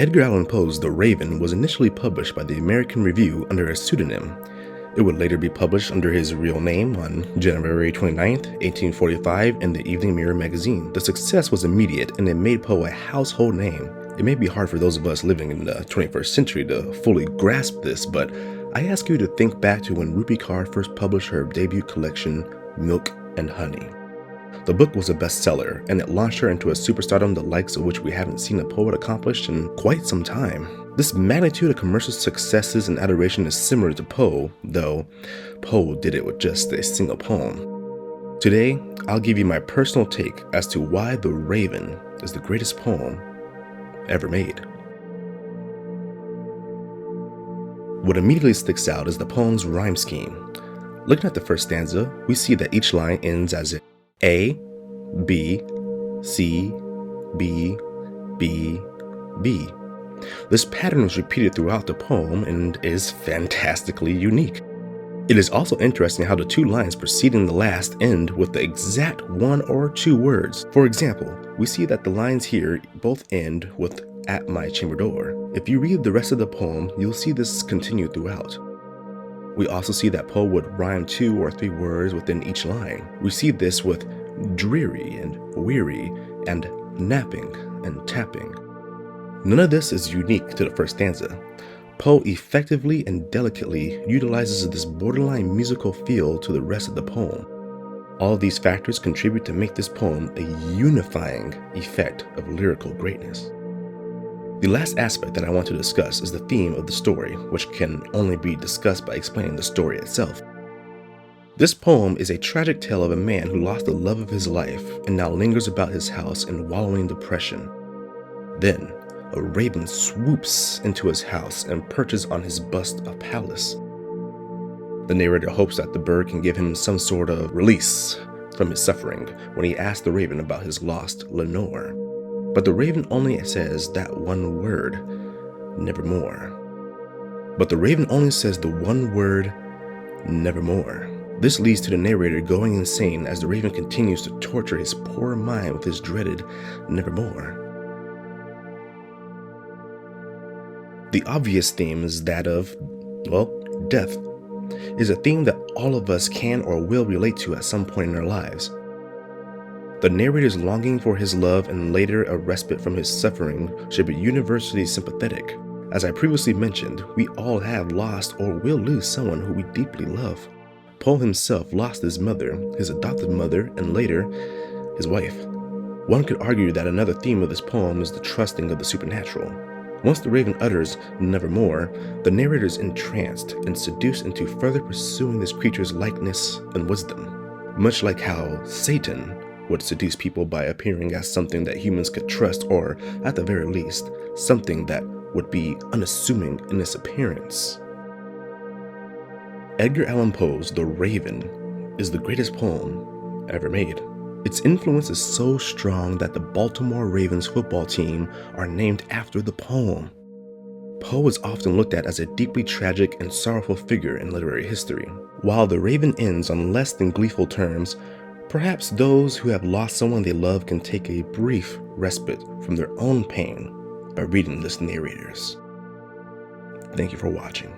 Edgar Allan Poe's The Raven was initially published by the American Review under a pseudonym. It would later be published under his real name on January 29, 1845 in the Evening Mirror magazine. The success was immediate and it made Poe a household name. It may be hard for those of us living in the 21st century to fully grasp this, but I ask you to think back to when Rupi Kaur first published her debut collection, Milk and Honey. The book was a bestseller, and it launched her into a superstardom the likes of which we haven't seen a poet accomplish in quite some time. This magnitude of commercial successes and adoration is similar to Poe, though Poe did it with just a single poem. Today, I'll give you my personal take as to why The Raven is the greatest poem ever made. What immediately sticks out is the poem's rhyme scheme. Looking at the first stanza, we see that each line ends as A, B, C, B, B, B. This pattern is repeated throughout the poem and is fantastically unique. It is also interesting how the two lines preceding the last end with the exact one or two words. For example, we see that the lines here both end with "at my chamber door." If you read the rest of the poem, you'll see this continue throughout. We also see that Poe would rhyme 2 or 3 words within each line. We see this with dreary and weary and napping and tapping. None of this is unique to the first stanza. Poe effectively and delicately utilizes this borderline musical feel to the rest of the poem. All of these factors contribute to make this poem a unifying effect of lyrical greatness. The last aspect that I want to discuss is the theme of the story, which can only be discussed by explaining the story itself. This poem is a tragic tale of a man who lost the love of his life and now lingers about his house in wallowing depression. Then, a raven swoops into his house and perches on his bust of Pallas. The narrator hopes that the bird can give him some sort of release from his suffering when he asks the raven about his lost Lenore. But the raven only says that one word, nevermore. This leads to the narrator going insane as the raven continues to torture his poor mind with his dreaded nevermore. The obvious theme is that of, death. It is a theme that all of us can or will relate to at some point in our lives. The narrator's longing for his love and later a respite from his suffering should be universally sympathetic. As I previously mentioned, we all have lost or will lose someone who we deeply love. Poe himself lost his mother, his adopted mother, and later, his wife. One could argue that another theme of this poem is the trusting of the supernatural. Once the raven utters nevermore, the narrator is entranced and seduced into further pursuing this creature's likeness and wisdom, much like how Satan would seduce people by appearing as something that humans could trust, or at the very least, something that would be unassuming in its appearance. Edgar Allan Poe's The Raven is the greatest poem ever made. Its influence is so strong that the Baltimore Ravens football team are named after the poem. Poe is often looked at as a deeply tragic and sorrowful figure in literary history. While The Raven ends on less than gleeful terms, perhaps those who have lost someone they love can take a brief respite from their own pain by reading this narrator's. Thank you for watching.